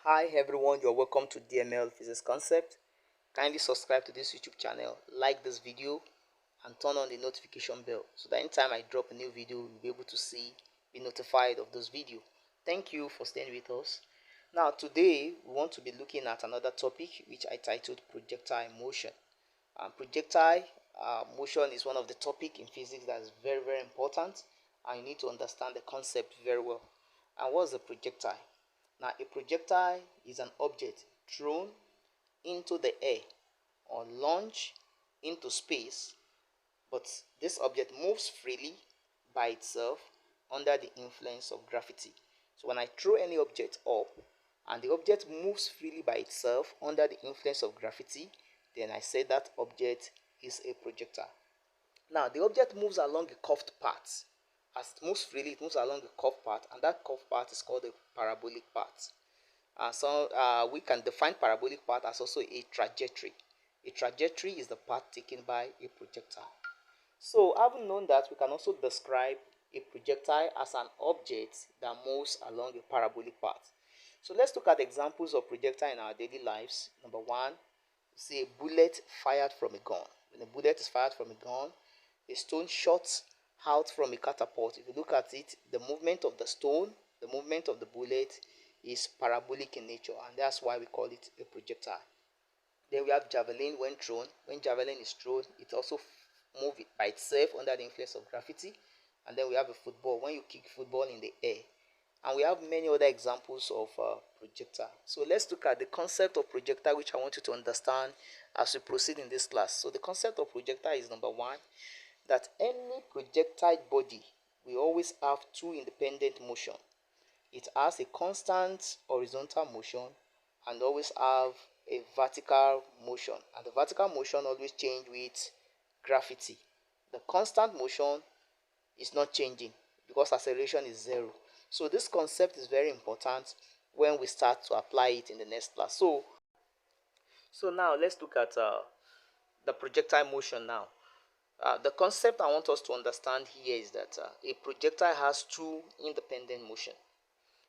Hi everyone, you're welcome to DML Physics Concept. Kindly subscribe to this YouTube channel, like this video, and turn on the notification bell so that anytime I drop a new video, you'll be able to be notified of this video. Thank you for staying with us. Now, today we want to be looking at another topic which I titled Projectile Motion. Projectile motion is one of the topics in physics that is very important, and you need to understand the concept very well. And what's a projectile? Now, a projectile is an object thrown into the air or launched into space, but this object moves freely by itself under the influence of gravity. So when I throw any object up and the object moves freely by itself under the influence of gravity, then I say that object is a projectile. Now, the object moves along a curved path. As it moves freely, it moves along a curved path, and that curved path is called a parabolic path. We can define parabolic path as also a trajectory. A trajectory is the path taken by a projectile. So, having known that, we can also describe a projectile as an object that moves along a parabolic path. So, let's look at examples of projectile in our daily lives. Number one, see a bullet fired from a gun. When a bullet is fired from a gun, a stone shot out from a catapult. If you look at it, the movement of the stone, the movement of the bullet is parabolic in nature, and that's why we call it a projectile. Then we have javelin when thrown. When javelin is thrown, it also moves by itself under the influence of gravity. And then we have a football when you kick football in the air. And we have many other examples of projectile. So let's look at the concept of projectile, which I want you to understand as we proceed in this class. So the concept of projectile is number one, that any projectile body will always have two independent motion. It has a constant horizontal motion and always have a vertical motion, and the vertical motion always change with gravity. The constant motion is not changing because acceleration is zero. So this concept is very important when we start to apply it in the next class. So now let's look at the projectile motion now. The concept I want us to understand here is that a projectile has two independent motion.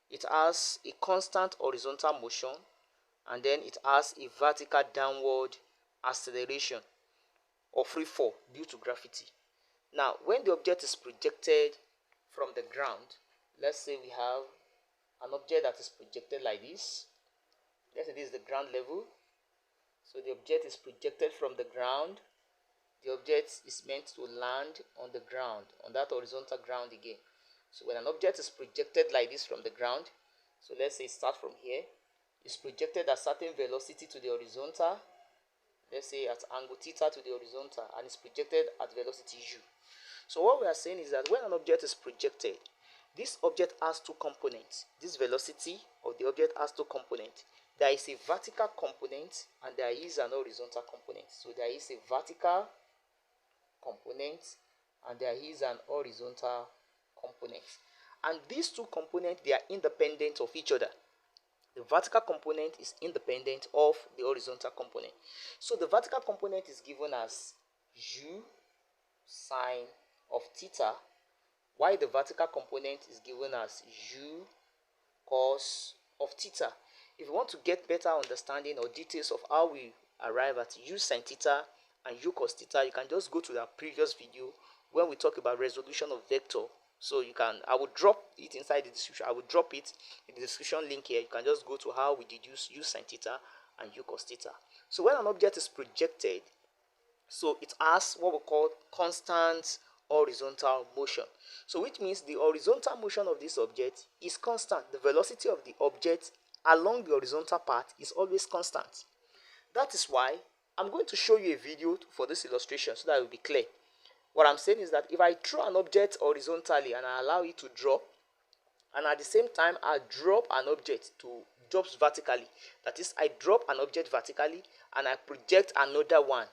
It has a constant horizontal motion, and then it has a vertical downward acceleration or free fall due to gravity. Now, when the object is projected from the ground, let's say we have an object that is projected like this. Let's say this is the ground level. So the object is projected from the ground. The object is meant to land on the ground, on that horizontal ground again. So when an object is projected like this from the ground, so let's say it starts from here, it's projected at certain velocity to the horizontal, let's say at angle theta to the horizontal, and it's projected at velocity u. So what we are saying is that when an object is projected, this object has two components. This velocity of the object has two components. There is a vertical component and there is an horizontal component. So there is a vertical component and there is an horizontal component, and these two components, they are independent of each other. The vertical component is independent of the horizontal component. So the vertical component is given as u sine of theta, while the vertical component is given as u cos of theta. If you want to get better understanding or details of how we arrive at u sine theta and u cos theta, you can just go to the previous video when we talk about resolution of vector. So I will drop it inside the description. I will drop it in the description link here. You can just go to how we deduce u sine theta and u cos theta. So when an object is projected, so it has what we call constant horizontal motion. So which means the horizontal motion of this object is constant. The velocity of the object along the horizontal path is always constant. That is why I'm going to show you a video for this illustration so that it will be clear. What I'm saying is that if I throw an object horizontally and I allow it to drop, and at the same time I drop an object to drops vertically, that is, I drop an object vertically and I project another one,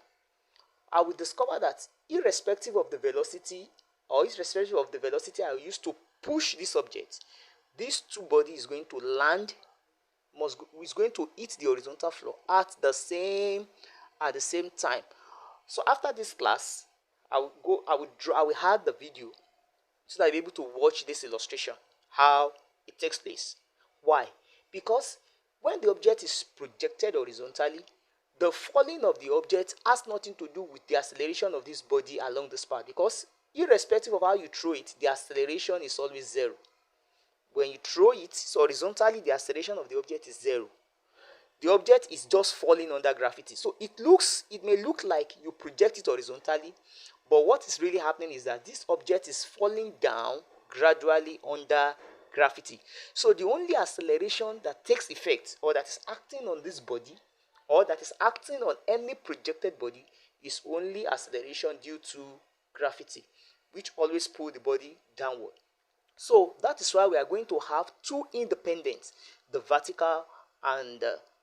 I will discover that irrespective of the velocity I use to push this object, these two bodies is going to land, is going to hit the horizontal floor at the same time. So after this class, I will add the video so that you'll be able to watch this illustration, how it takes place. Why? Because When the object is projected horizontally, the falling of the object has nothing to do with the acceleration of this body along this path, because irrespective of how you throw it, the acceleration is always zero. When you throw it horizontally, the acceleration of the object is zero. The object is just falling under gravity. So it may look like you project it horizontally, but what is really happening is that this object is falling down gradually under gravity. So the only acceleration that takes effect, or that is acting on this body, or that is acting on any projected body, is only acceleration due to gravity, which always pull the body downward. So that is why we are going to have two independent, the vertical and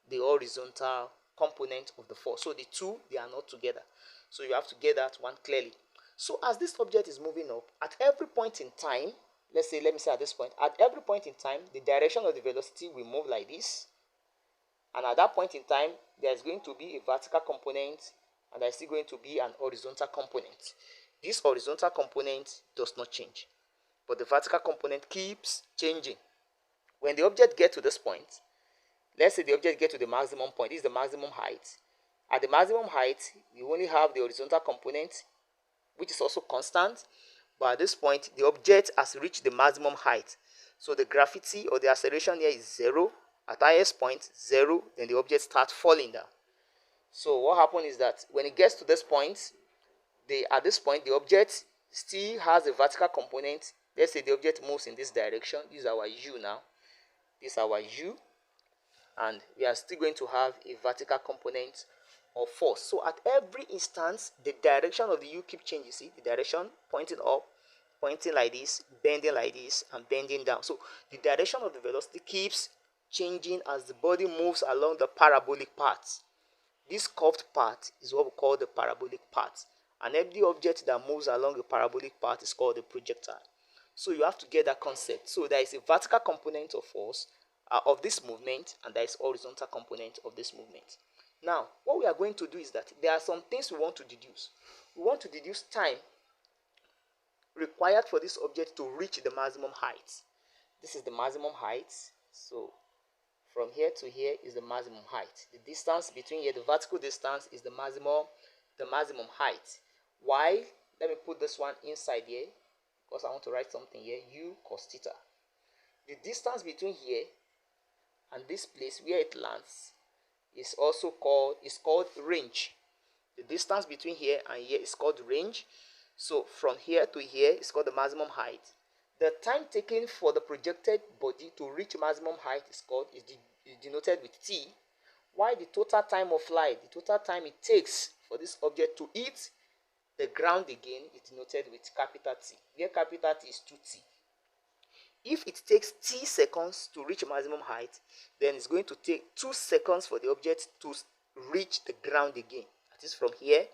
the horizontal component of the force. So the two, they are not together. So you have to get that one clearly. So as this object is moving up, at every point in time, let me say at this point, at every point in time, the direction of the velocity will move like this. And at that point in time, there's going to be a vertical component, and there's still going to be an horizontal component. This horizontal component does not change, but the vertical component keeps changing. When the object gets to this point, let's say the object gets to the maximum point, this is the maximum height. At the maximum height, we only have the horizontal component, which is also constant, but at this point, the object has reached the maximum height. So the gravity or the acceleration here is zero. At highest point, zero, then the object starts falling down. So what happens is that when it gets to this point, at this point, the object still has a vertical component. Let's say the object moves in this direction. This is our u now. This is our u. And we are still going to have a vertical component of force. So at every instance, the direction of the u keeps changing. See, the direction pointing up, pointing like this, and bending down. So the direction of the velocity keeps changing as the body moves along the parabolic path. This curved path is what we call the parabolic path. And every object that moves along a parabolic path is called a projectile. So you have to get that concept. So there is a vertical component of force of this movement, and there is horizontal component of this movement. Now, what we are going to do is that there are some things we want to deduce. We want to deduce time required for this object to reach the maximum height. This is the maximum height. So from here to here is the maximum height. The distance between here, the vertical distance, is the maximum height. Why? Let me put this one inside here, because I want to write something here. U cos theta. The distance between here and this place where it lands is called range. The distance between here and here is called range. So from here to here is called the maximum height. The time taken for the projected body to reach maximum height is denoted with t, while the total time of flight, the total time it takes for this object to hit the ground again, is denoted with capital T, where capital T is 2t. If it takes t seconds to reach maximum height, then it's going to take 2 seconds for the object to reach the ground again. That is, from here,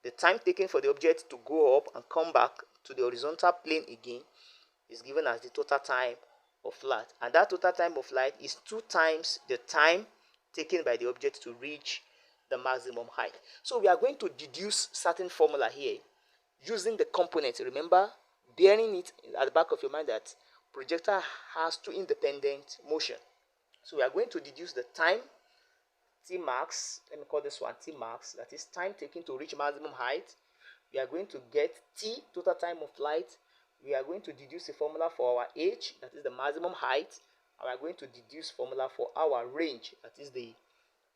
the time taken for the object to go up and come back to the horizontal plane again is given as the total time of flight. And that total time of flight is 2 times the time taken by the object to reach the maximum height. So we are going to deduce certain formula here using the component. Remember, bearing it at the back of your mind that projectile has 2 independent motion. So we are going to deduce the time, T max, let me call this one T max, that is time taken to reach maximum height. We are going to get T, total time of flight. We are going to deduce a formula for our H, that is the maximum height. And we are going to deduce formula for our range, that is the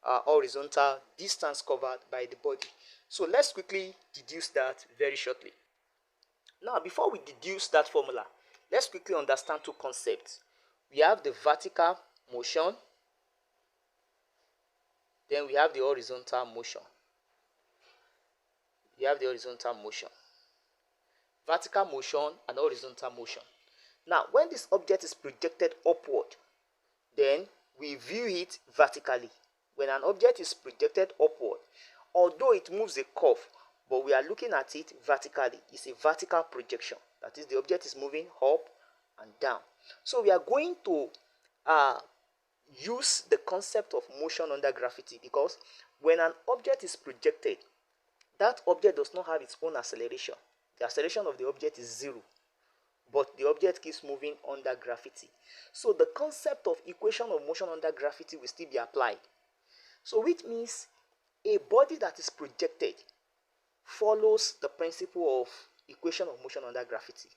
horizontal distance covered by the body. So let's quickly deduce that very shortly. Now, before we deduce that formula, let's quickly understand 2 concepts. We have the vertical motion, then we have the horizontal motion. We have the horizontal motion. Vertical motion and horizontal motion. Now, when this object is projected upward, then we view it vertically. When an object is projected upward, although it moves a curve, but we are looking at it vertically, it's a vertical projection. That is, the object is moving up and down. So we are going to use the concept of motion under gravity, because when an object is projected, that object does not have its own acceleration. The acceleration of the object is 0. but the object keeps moving under gravity. So the concept of equation of motion under gravity will still be applied. So which means a body that is projected follows the principle of equation of motion under gravity.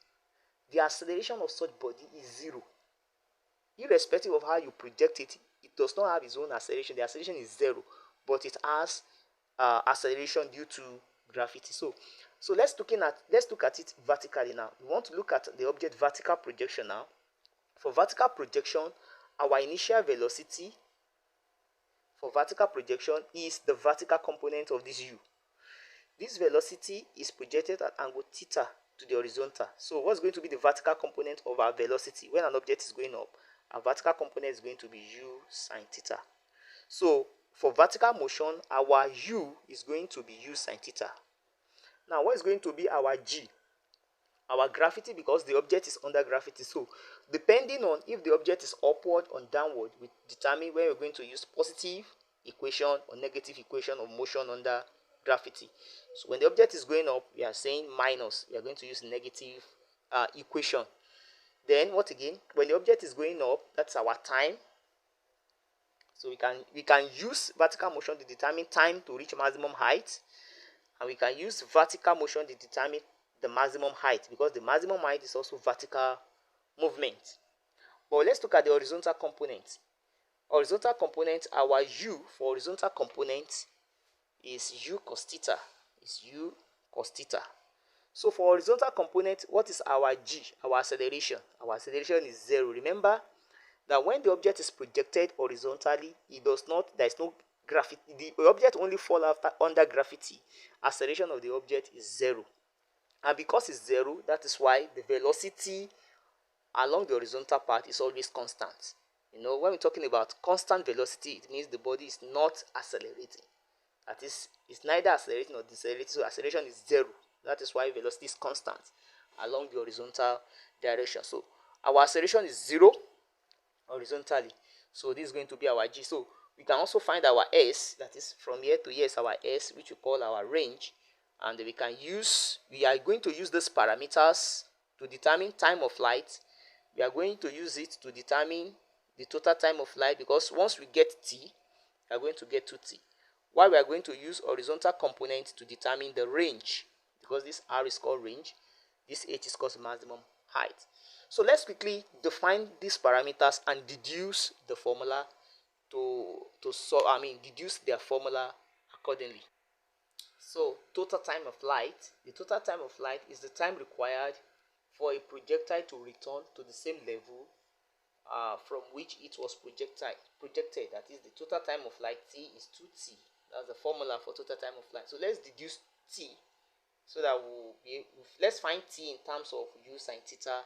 The acceleration of such body is zero. Irrespective of how you project it, it does not have its own acceleration. The acceleration is zero, but it has acceleration due to gravity. So let's look at it vertically now. We want to look at the object vertical projection now. For vertical projection, our initial velocity for vertical projection is the vertical component of this u. This velocity is projected at angle theta to the horizontal. So what's going to be the vertical component of our velocity when an object is going up? Our vertical component is going to be u sine theta. So for vertical motion, our u is going to be u sine theta. Now what is going to be our g? Our gravity, because the object is under gravity. So depending on if the object is upward or downward, we determine where we're going to use positive equation or negative equation of motion under gravity. So when the object is going up, we are saying minus. We are going to use negative equation. Then what again? When the object is going up, that's our time. So we can use vertical motion to determine time to reach maximum height, and we can use vertical motion to determine the maximum height, because the maximum height is also vertical movement. But let's look at the horizontal component. Horizontal component, our u for horizontal component is u cos theta. Is u cos theta. So for horizontal component, what is our g? Our acceleration. Our acceleration is zero. Remember that when the object is projected horizontally, there is no gravity. The object only falls under gravity. Acceleration of the object is zero. And because it's zero, that is why the velocity along the horizontal part is always constant. You know, when we're talking about constant velocity, it means the body is not accelerating. That is, it's neither accelerating nor decelerating, so acceleration is zero. That is why velocity is constant along the horizontal direction. So our acceleration is zero horizontally. So this is going to be our g. So we can also find our s, that is from here to here is our s, which we call our range. And we are going to use these parameters to determine time of flight. We are going to use it to determine the total time of flight, because once we get t, we are going to get 2t. While we are going to use horizontal component to determine the range, because this r is called range, this h is called maximum height. So let's quickly define these parameters and deduce the formula deduce their formula accordingly. So total time of flight. The total time of flight is the time required for a projectile to return to the same level from which it was projected. That is, the total time of flight t is 2t. That's the formula for total time of flight. So let's deduce t, so that let's find t in terms of u sine theta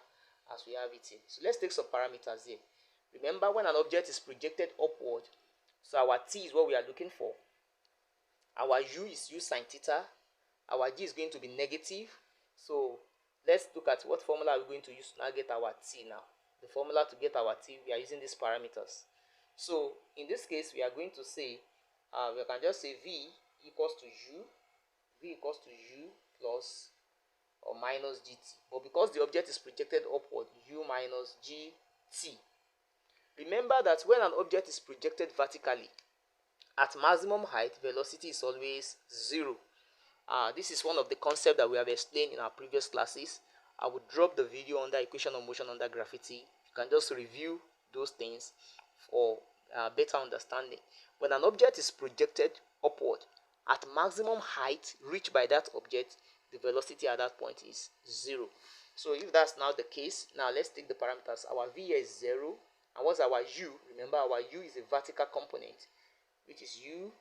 as we have it here. So let's take some parameters here. Remember, when an object is projected upward, so our t is what we are looking for. Our u is u sine theta. Our g is going to be negative. So let's look at what formula we're going to use to now get our t now. The formula to get our t, we are using these parameters. So in this case, we are going to say, we can just say v equals to u plus or minus gt. But because the object is projected upward, u minus gt. Remember that when an object is projected vertically, at maximum height, velocity is always zero. This is one of the concepts that we have explained in our previous classes. I will drop the video under equation of motion under gravity. You can just review those things for better understanding. When an object is projected upward, at maximum height reached by that object, the velocity at that point is zero. So if that's now the case, now let's take the parameters. Our v here is 0. And what's our u? Remember, our u is a vertical component, which is u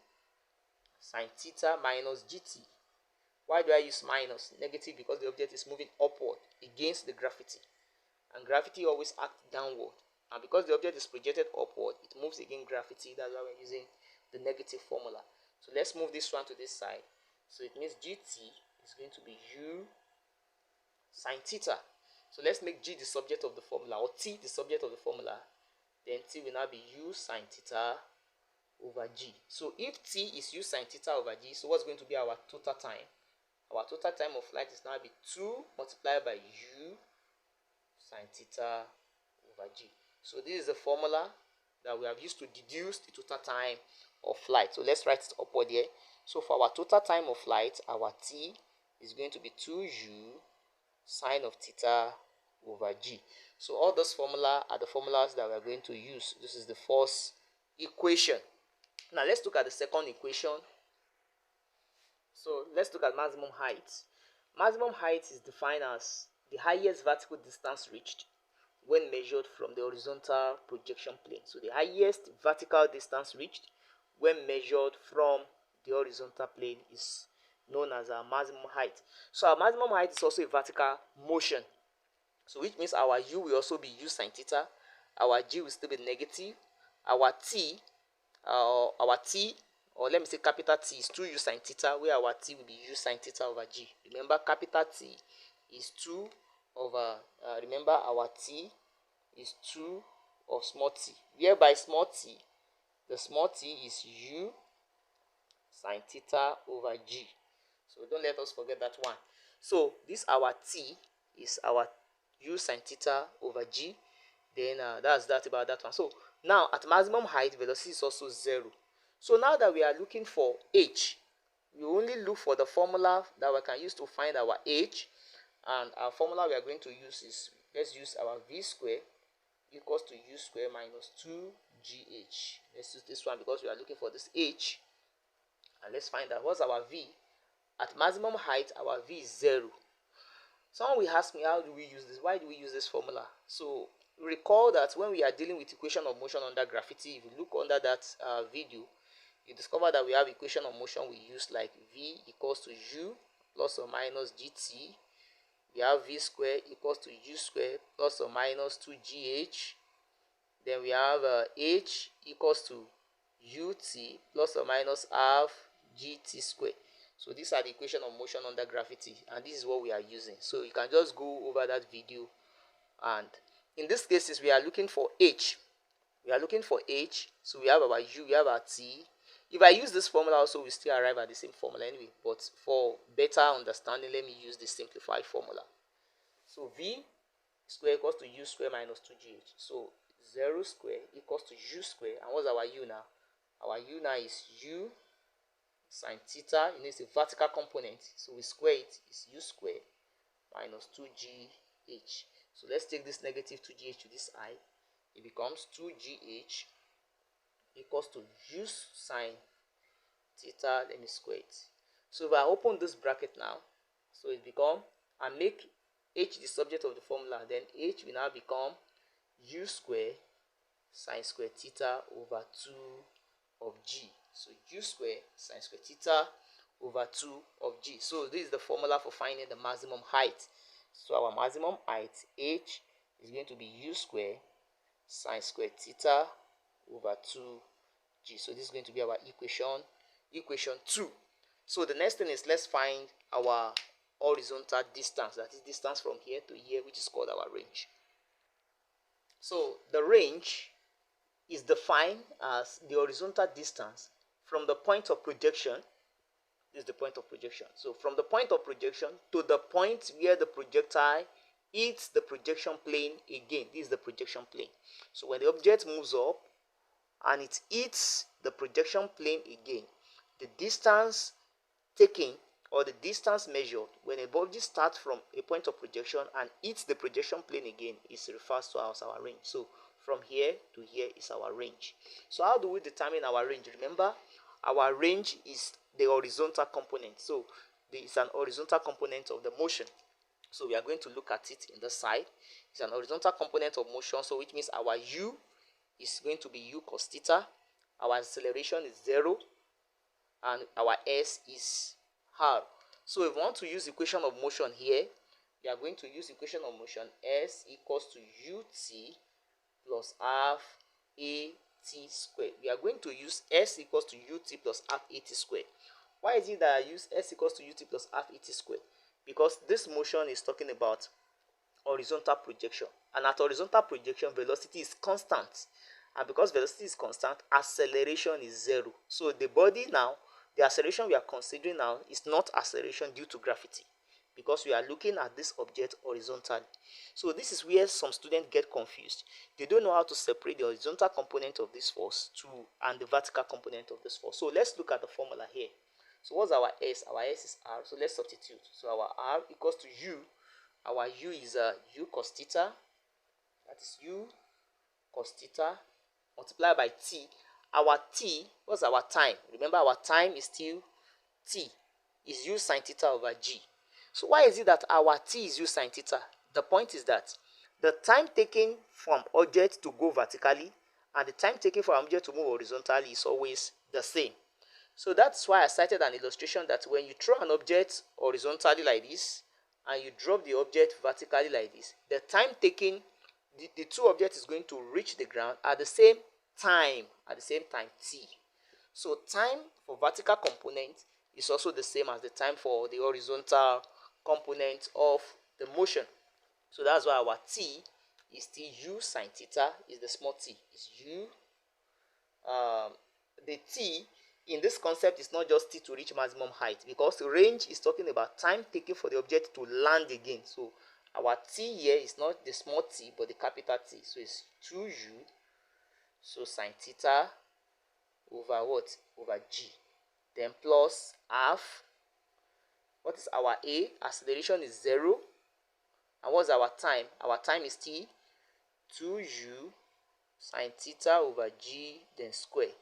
sine theta minus gt. Why do I use minus? Negative, because the object is moving upward against the gravity. And gravity always acts downward. And because the object is projected upward, it moves against gravity. That's why we're using the negative formula. So let's move this one to this side. So it means gt is going to be u sine theta. So let's make g the subject of the formula, or t the subject of the formula. Then t will now be u sine theta over g. So if t is u sine theta over g, so what's going to be our total time? Our total time of flight is now be 2 multiplied by u sine theta over g. So this is the formula that we have used to deduce the total time of flight. So let's write it upward here. So for our total time of flight, our t is going to be 2u sine of theta over g. So all those formula are the formulas that we are going to use. This is the first equation. Now let's look at the second equation. So let's look at maximum height. Maximum height is defined as the highest vertical distance reached when measured from the horizontal projection plane. So the highest vertical distance reached when measured from the horizontal plane is known as our maximum height. So our maximum height is also a vertical motion. So which means our u will also be u sine theta, our g will still be negative, our t, or let me say capital T is 2u sine theta, where our t will be u sine theta over g. Remember, capital T is 2 over, remember our t is 2 of small t, whereby small t, the small t is u sine theta over g. So don't let us forget that one. So this our t is our u sine theta over g. Then that's that about that one. So now at maximum height, velocity is also 0. So now that we are looking for h, we only look for the formula that we can use to find our h. And our formula we are going to use is, let's use our v square equals to u square minus 2gh. Let's use this one because we are looking for this h. And let's find out what's our v. At maximum height, our v is 0. Someone will ask me, how do we use this? Why do we use this formula? So recall that when we are dealing with equation of motion under gravity, if you look under that video, you discover that we have equation of motion we use like v equals to u plus or minus gt. We have v square equals to u square plus or minus 2gh. Then we have h equals to ut plus or minus half gt square. So these are the equation of motion under gravity, and this is what we are using. So you can just go over that video, and in these cases we are looking for h. We are looking for h. So we have our u, we have our t. If I use this formula also, we still arrive at the same formula anyway, but for better understanding, let me use the simplified formula. So v square equals to u square minus 2gh. So 0 square equals to u square, and what's our u now? Our u now is u sine theta. You know, it's a vertical component, so we square it, is u square minus 2gh. So let's take this negative 2gh to this side. It becomes 2gh equals to u sine theta. Let me square it. So if I open this bracket now, so it become, and make h the subject of the formula, then h will now become u square sine square theta over 2 of g. So u square sine square theta over 2 of g. So this is the formula for finding the maximum height. So our maximum height, h, is going to be u square sine square theta over 2g. So this is going to be our equation 2. So the next thing is, let's find our horizontal distance, that is distance from here to here, which is called our range. So the range is defined as the horizontal distance from the point of projection. This is the point of projection. So from the point of projection to the point where the projectile hits the projection plane again. This is the projection plane. So when the object moves up and it hits the projection plane again, the distance taken, or the distance measured when a body starts from a point of projection and hits the projection plane again, is referred to as our range. So from here to here is our range. So how do we determine our range? Remember, our range is the horizontal component. So it's an horizontal component of the motion. So we are going to look at it in the side. It's an horizontal component of motion, so which means our u is going to be u cos theta. Our acceleration is 0, and our s is r. So if we want to use equation of motion here, we are going to use equation of motion s equals to ut plus half at squared. We are going to use s equals to ut plus half at squared. Why is it that I use s equals to ut plus half at squared? Because this motion is talking about horizontal projection, and at horizontal projection, velocity is constant, and because velocity is constant, acceleration is 0. So the body now, the acceleration we are considering now is not acceleration due to gravity, because we are looking at this object horizontally. So this is where some students get confused. They don't know how to separate the horizontal component of this force and the vertical component of this force. So let's look at the formula here. So what's our S? Our S is R. So let's substitute. So our R equals to U. Our U is U cos theta. That is U cos theta multiplied by T. Our T, what's our time? Remember, our time is still T, is U sin theta over G. So why is it that our T is U sin theta? The point is that the time taken from object to go vertically and the time taken for an object to move horizontally is always the same. So that's why I cited an illustration that when you throw an object horizontally like this and you drop the object vertically like this, the time taken, the two objects is going to reach the ground at the same time T. So time for vertical component is also the same as the time for the horizontal component of the motion. So that's why our T is still U sin theta, is the small t, is U. The T in this concept is not just T to reach maximum height, because range is talking about time taken for the object to land again. So our T here is not the small t but the capital T. So it's 2U, so sin theta over what? Over G. Then plus half. What is our A? Acceleration is 0. And what's our time? Our time is T, 2U sin theta over G, then square.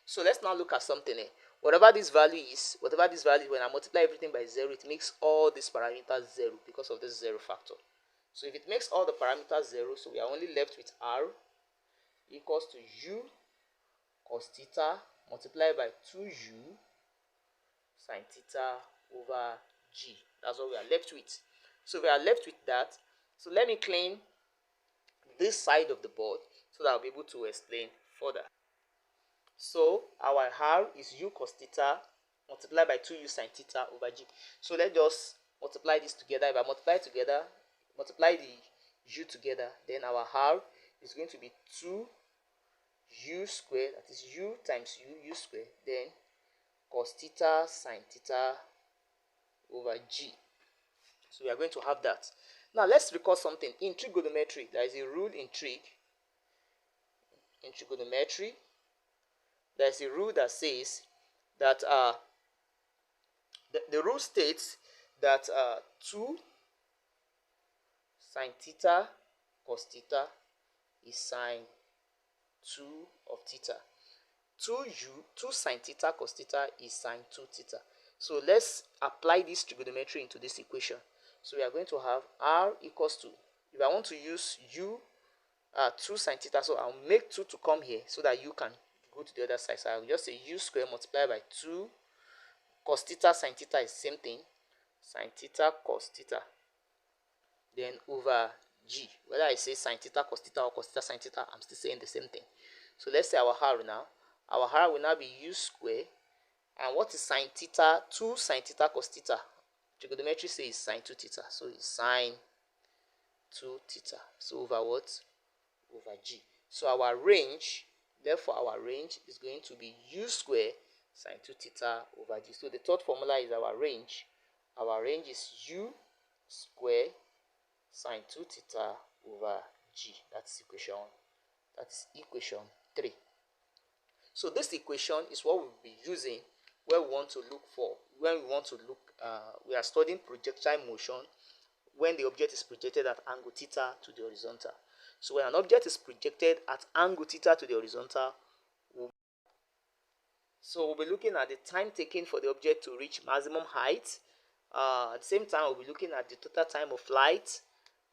So let's now look at something here. Whatever this value is, when I multiply everything by 0, it makes all these parameters 0 because of this 0 factor. So if it makes all the parameters 0, so we are only left with R equals to U cos theta multiplied by 2U sin theta over G. That's what we are left with. So we are left with that. So let me clean this side of the board so that I'll be able to explain further. So our R is U cos theta multiplied by 2U sin theta over G. So let's just multiply this together. If I multiply the U together, then our R is going to be 2U squared, that is U times U squared, then cos theta sin theta over G. So we are going to have that. Now let's recall something. In trigonometry, there is a rule in trigonometry. There is a rule that says that the rule states that 2 sin theta cos theta is sine 2 of theta. 2 sin theta cos theta is sine 2 theta. So let's apply this trigonometry into this equation. So we are going to have R equals to, if I want to use U, 2 sin theta, so I'll make 2 to come here so that U can go to the other side. So I'll just say U squared multiplied by 2 cos theta sin theta is the same thing, sin theta cos theta, then over G. Whether I say sin theta cos theta or cos theta sin theta, I'm still saying the same thing. So let's say our R now. Our R will now be U squared. And what is sin theta? 2 sin theta cos theta. Trigonometry says sin 2 theta. So it's sin 2 theta. So over what? Over G. So our range, therefore our range is going to be U squared sin 2 theta over G. So the third formula is our range. Our range is U squared sin 2 theta over G. That's equation 3. So this equation is what we'll be using when we want to look, we are studying projectile motion when the object is projected at angle theta to the horizontal. So when an object is projected at angle theta to the horizontal, we'll be looking at the time taken for the object to reach maximum height. At the same time, we'll be looking at the total time of flight.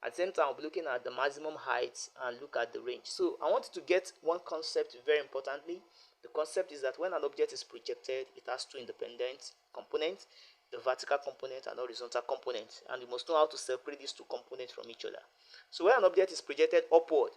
At the same time, we'll be looking at the maximum height and look at the range. So I want you to get one concept very importantly. The concept is that when an object is projected, it has two independent components, the vertical component and horizontal component. And you must know how to separate these two components from each other. So when an object is projected upward,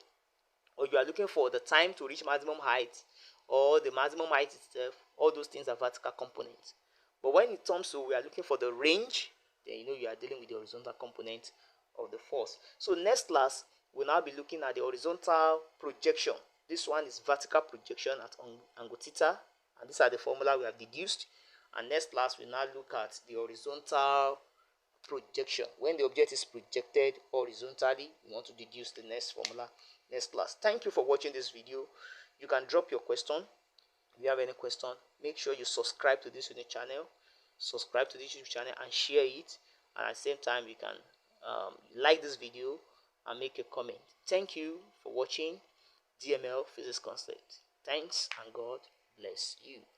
or you are looking for the time to reach maximum height, or the maximum height itself, all those things are vertical components. But when it comes to we are looking for the range, then you are dealing with the horizontal component of the force. So next class, we'll now be looking at the horizontal projection. This one is vertical projection at angle theta, and these are the formula we have deduced. And next class we now look at the horizontal projection. When the object is projected horizontally, you want to deduce the next formula next class. Thank you for watching this video. You can drop your question. If you have any question, make sure you subscribe to this YouTube channel, and share it. And at the same time, you can like this video and make a comment. Thank you for watching DML Physics Concept. Thanks and God bless you.